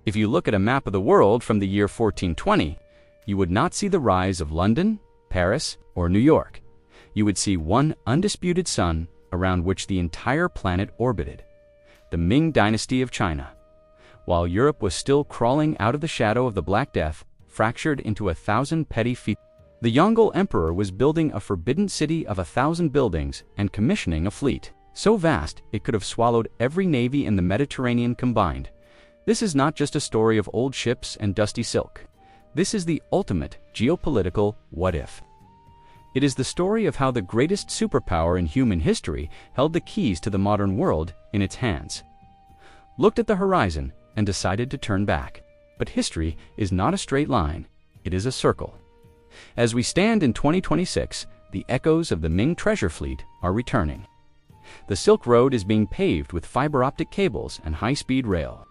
If you look at a map of the world from the year 1420, you would not see the rise of London, Paris, or New York. You would see one undisputed sun around which the entire planet orbited, the Ming Dynasty of China. While Europe was still crawling out of the shadow of the Black Death, fractured into 1,000 petty fiefs, the Yongle Emperor was building a forbidden city of 1,000 buildings and commissioning a fleet so vast it could have swallowed every navy in the Mediterranean combined. This is not just a story of old ships and dusty silk. This is the ultimate geopolitical what-if. It is the story of how the greatest superpower in human history held the keys to the modern world in its hands, looked at the horizon, and decided to turn back. But history is not a straight line, it is a circle. As we stand in 2026, the echoes of the Ming treasure fleet are returning. The Silk Road is being paved with fiber optic cables and high-speed rail.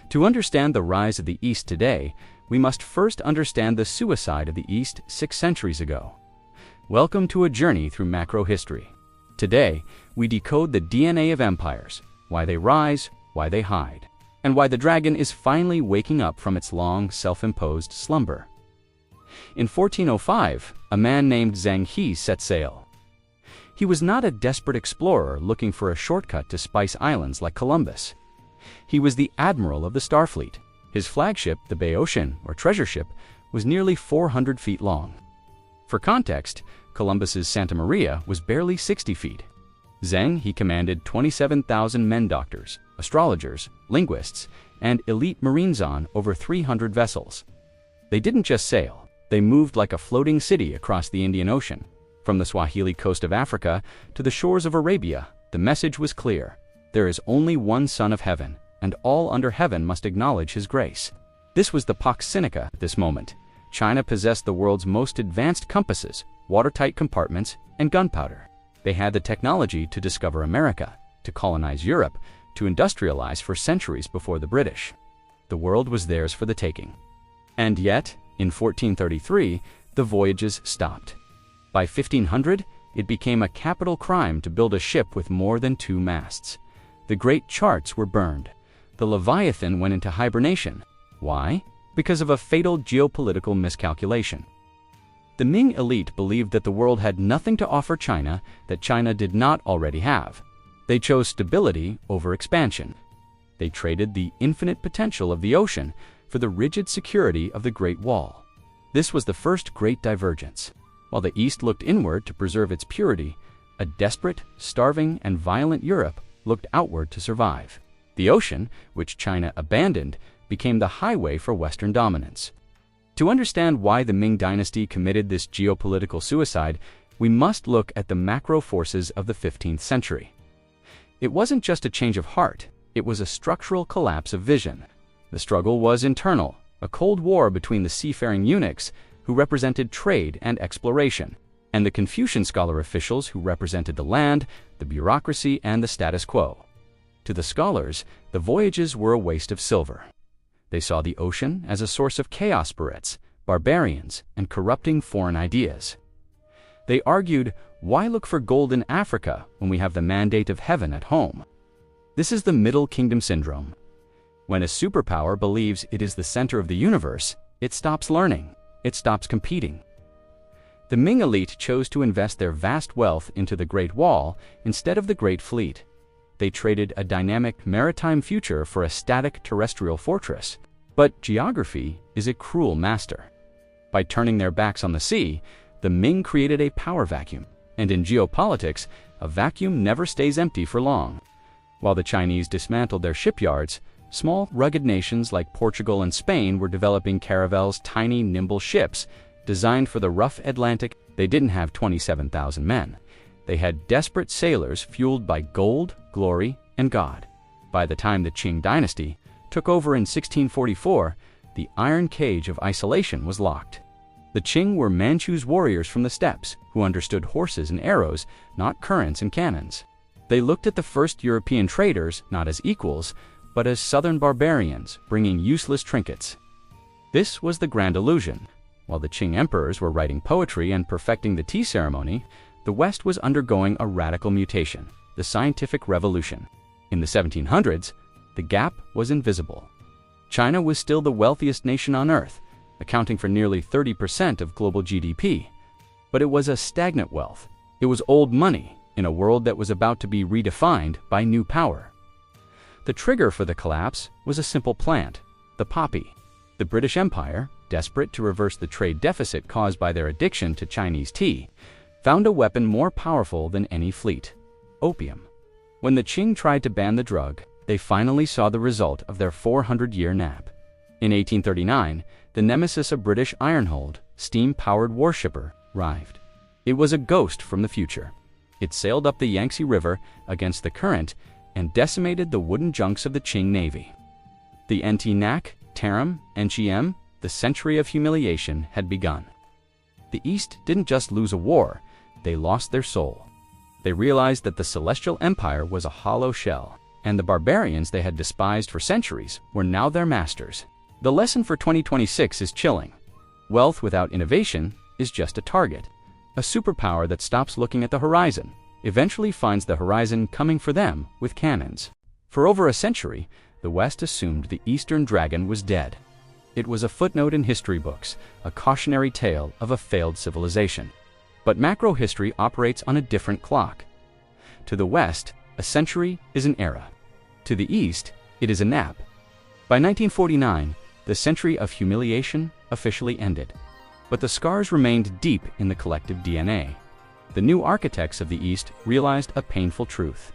To understand the rise of the East today, we must first understand the suicide of the East 6 centuries ago. Welcome to a journey through macro history. Today, we decode the DNA of empires, why they rise, why they hide, and why the dragon is finally waking up from its long, self-imposed slumber. In 1405, a man named Zheng He set sail. He was not a desperate explorer looking for a shortcut to Spice Islands like Columbus. He was the admiral of the Starfleet. His flagship, the Boeotian, or treasure ship, was nearly 400 feet long. For context, Columbus's Santa Maria was barely 60 feet. Zheng He commanded 27,000 men doctors, astrologers, linguists, and elite marines on over 300 vessels. They didn't just sail. They moved like a floating city across the Indian Ocean. From the Swahili coast of Africa to the shores of Arabia, the message was clear. There is only one Son of Heaven, and all under heaven must acknowledge his grace. This was the Pax Sinica at this moment. China possessed the world's most advanced compasses, watertight compartments, and gunpowder. They had the technology to discover America, to colonize Europe, to industrialize for centuries before the British. The world was theirs for the taking. And yet, in 1433, the voyages stopped. By 1500, it became a capital crime to build a ship with more than 2 masts. The great charts were burned. The Leviathan went into hibernation. Why? Because of a fatal geopolitical miscalculation. The Ming elite believed that the world had nothing to offer China that China did not already have. They chose stability over expansion. They traded the infinite potential of the ocean for the rigid security of the Great Wall. This was the first great divergence. While the East looked inward to preserve its purity, a desperate, starving, and violent Europe looked outward to survive. The ocean, which China abandoned, became the highway for Western dominance. To understand why the Ming Dynasty committed this geopolitical suicide, we must look at the macro forces of the 15th century. It wasn't just a change of heart, it was a structural collapse of vision. The struggle was internal, a cold war between the seafaring eunuchs, who represented trade and exploration, and the Confucian scholar officials who represented the land, the bureaucracy, and the status quo. To the scholars, the voyages were a waste of silver. They saw the ocean as a source of chaos spirits, barbarians, and corrupting foreign ideas. They argued, why look for gold in Africa when we have the mandate of heaven at home? This is the Middle Kingdom syndrome. When a superpower believes it is the center of the universe, it stops learning, it stops competing. The Ming elite chose to invest their vast wealth into the Great Wall instead of the Great Fleet. They traded a dynamic maritime future for a static terrestrial fortress. But geography is a cruel master. By turning their backs on the sea, the Ming created a power vacuum. And in geopolitics, a vacuum never stays empty for long. While the Chinese dismantled their shipyards, small, rugged nations like Portugal and Spain were developing caravels, tiny, nimble ships designed for the rough Atlantic. They didn't have 27,000 men. They had desperate sailors fueled by gold, glory, and God. By the time the Qing dynasty took over in 1644, the iron cage of isolation was locked. The Qing were Manchu's warriors from the steppes, who understood horses and arrows, not currents and cannons. They looked at the first European traders not as equals, but as southern barbarians bringing useless trinkets. This was the grand illusion. While the Qing emperors were writing poetry and perfecting the tea ceremony, the West was undergoing a radical mutation, the scientific revolution. In the 1700s, the gap was invisible. China was still the wealthiest nation on Earth, accounting for nearly 30% of global GDP. But it was a stagnant wealth. It was old money in a world that was about to be redefined by new power. The trigger for the collapse was a simple plant, the poppy. The British Empire, desperate to reverse the trade deficit caused by their addiction to Chinese tea, found a weapon more powerful than any fleet: opium. When the Qing tried to ban the drug, they finally saw the result of their 400-year nap. In 1839, the nemesis of British ironhold, steam-powered warshipper, arrived. It was a ghost from the future. It sailed up the Yangtze River against the current and decimated the wooden junks of the Qing Navy. The Nak, Tarim, Nchiem, the century of humiliation had begun. The East didn't just lose a war, they lost their soul. They realized that the Celestial Empire was a hollow shell, and the barbarians they had despised for centuries were now their masters. The lesson for 2026 is chilling. Wealth without innovation is just a target. A superpower that stops looking at the horizon eventually finds the horizon coming for them with cannons. For over a century, the West assumed the Eastern dragon was dead. It was a footnote in history books, a cautionary tale of a failed civilization. But macro history operates on a different clock. To the West, a century is an era. To the East, it is a nap. By 1949, the century of humiliation officially ended. But the scars remained deep in the collective DNA. The new architects of the East realized a painful truth.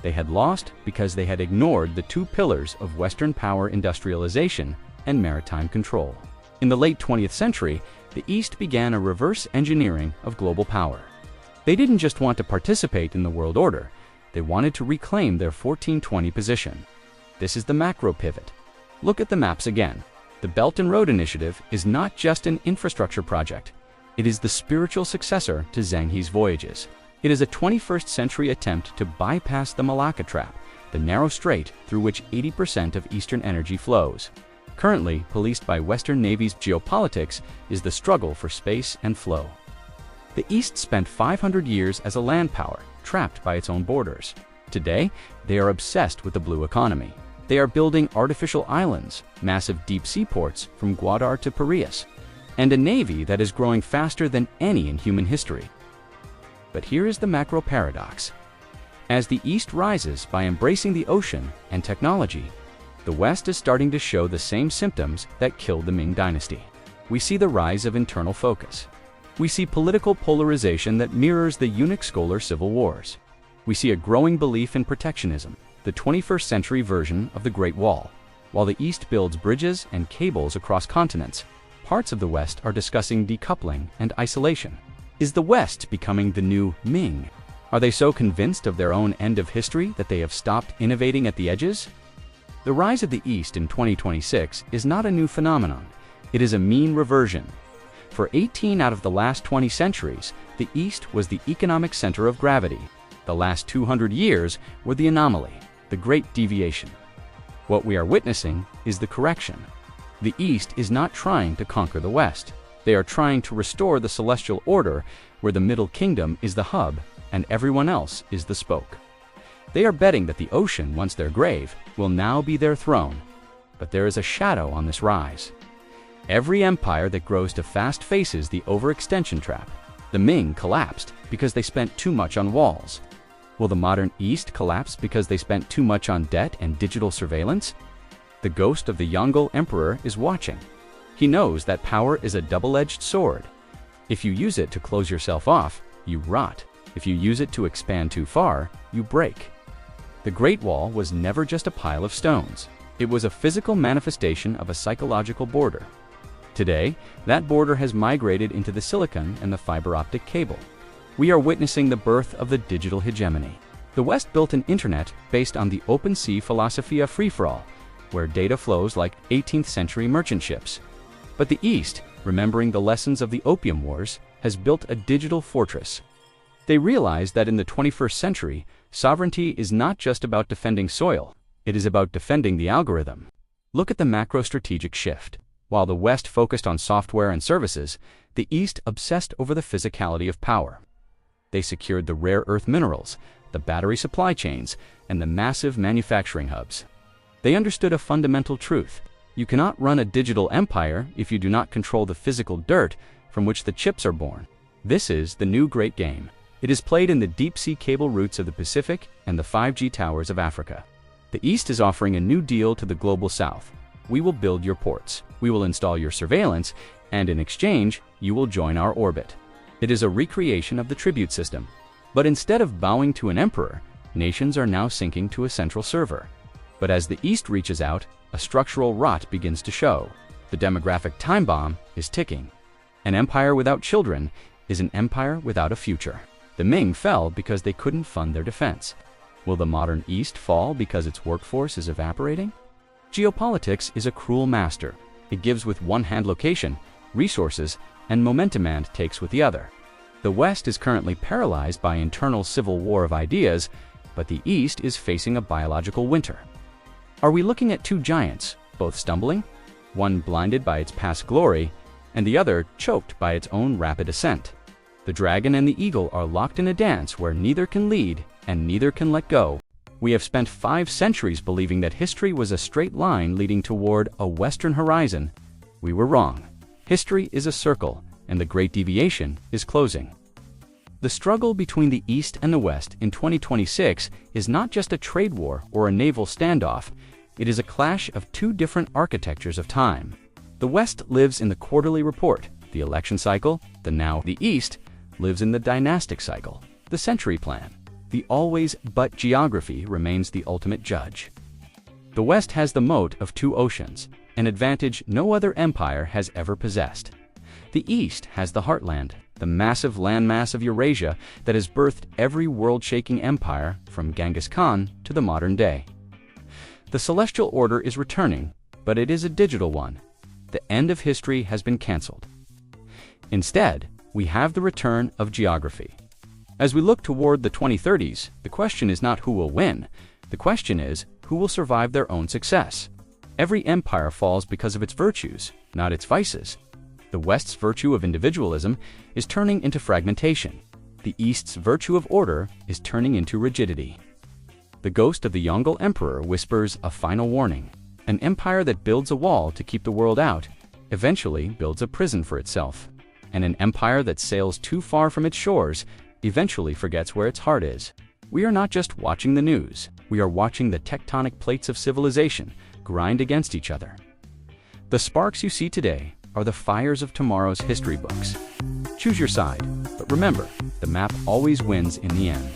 They had lost because they had ignored the two pillars of Western power: industrialization and maritime control. In the late 20th century, the East began a reverse engineering of global power. They didn't just want to participate in the world order, they wanted to reclaim their 1420 position. This is the macro pivot. Look at the maps again. The Belt and Road Initiative is not just an infrastructure project. It is the spiritual successor to Zheng He's voyages. It is a 21st century attempt to bypass the Malacca Trap, the narrow strait through which 80% of Eastern energy flows. Currently, policed by Western Navy's Geopolitics, is the struggle for space and flow. The East spent 500 years as a land power, trapped by its own borders. Today, they are obsessed with the blue economy. They are building artificial islands, massive deep sea ports from Gwadar to Piraeus, and a navy that is growing faster than any in human history. But here is the macro paradox. As the East rises by embracing the ocean and technology, the West is starting to show the same symptoms that killed the Ming Dynasty. We see the rise of internal focus. We see political polarization that mirrors the eunuch-scholar civil wars. We see a growing belief in protectionism, the 21st century version of the Great Wall. While the East builds bridges and cables across continents, parts of the West are discussing decoupling and isolation. Is the West becoming the new Ming? Are they so convinced of their own end of history that they have stopped innovating at the edges? The rise of the East in 2026 is not a new phenomenon. It is a mean reversion. For 18 out of the last 20 centuries, the East was the economic center of gravity. The last 200 years were the anomaly, the great deviation. What we are witnessing is the correction. The East is not trying to conquer the West. They are trying to restore the celestial order where the Middle Kingdom is the hub and everyone else is the spoke. They are betting that the ocean, once their grave, will now be their throne. But there is a shadow on this rise. Every empire that grows too fast faces the overextension trap. The Ming collapsed because they spent too much on walls. Will the modern East collapse because they spent too much on debt and digital surveillance? The ghost of the Yongle emperor is watching. He knows that power is a double-edged sword. If you use it to close yourself off, you rot. If you use it to expand too far, you break. The Great Wall was never just a pile of stones. It was a physical manifestation of a psychological border. Today, that border has migrated into the silicon and the fiber optic cable. We are witnessing the birth of the digital hegemony. The West built an internet based on the open sea philosophy of free-for-all, where data flows like 18th century merchant ships. But the East, remembering the lessons of the Opium Wars, has built a digital fortress. They realize that in the 21st century, sovereignty is not just about defending soil, it is about defending the algorithm. Look at the macro-strategic shift. While the West focused on software and services, the East obsessed over the physicality of power. They secured the rare earth minerals, the battery supply chains, and the massive manufacturing hubs. They understood a fundamental truth. You cannot run a digital empire if you do not control the physical dirt from which the chips are born. This is the new great game. It is played in the deep-sea cable routes of the Pacific and the 5G towers of Africa. The East is offering a new deal to the global South. We will build your ports, we will install your surveillance, and in exchange, you will join our orbit. It is a recreation of the tribute system. But instead of bowing to an emperor, nations are now sinking to a central server. But as the East reaches out, a structural rot begins to show. The demographic time bomb is ticking. An empire without children is an empire without a future. The Ming fell because they couldn't fund their defense. Will the modern East fall because its workforce is evaporating? Geopolitics is a cruel master. It gives with one hand location, resources, and momentum and takes with the other. The West is currently paralyzed by internal civil war of ideas, but the East is facing a biological winter. Are we looking at two giants, both stumbling? One blinded by its past glory, and the other choked by its own rapid ascent. The dragon and the eagle are locked in a dance where neither can lead and neither can let go. We have spent 5 centuries believing that history was a straight line leading toward a western horizon. We were wrong. History is a circle, and the great deviation is closing. The struggle between the East and the West in 2026 is not just a trade war or a naval standoff. It is a clash of two different architectures of time. The West lives in the quarterly report, the election cycle, the now. The East lives in the dynastic cycle, the century plan. The always but geography remains the ultimate judge. The West has the moat of 2 oceans, an advantage no other empire has ever possessed. The East has the heartland, the massive landmass of Eurasia that has birthed every world-shaking empire from Genghis Khan to the modern day. The celestial order is returning, but it is a digital one. The end of history has been cancelled. Instead, we have the return of geography. As we look toward the 2030s, the question is not who will win. The question is who will survive their own success. Every empire falls because of its virtues, not its vices. The West's virtue of individualism is turning into fragmentation. The East's virtue of order is turning into rigidity. The ghost of the Yongle emperor whispers a final warning. An empire that builds a wall to keep the world out eventually builds a prison for itself. And an empire that sails too far from its shores eventually forgets where its heart is. We are not just watching the news. We are watching the tectonic plates of civilization grind against each other. The sparks you see today are the fires of tomorrow's history books. Choose your side, but remember, the map always wins in the end.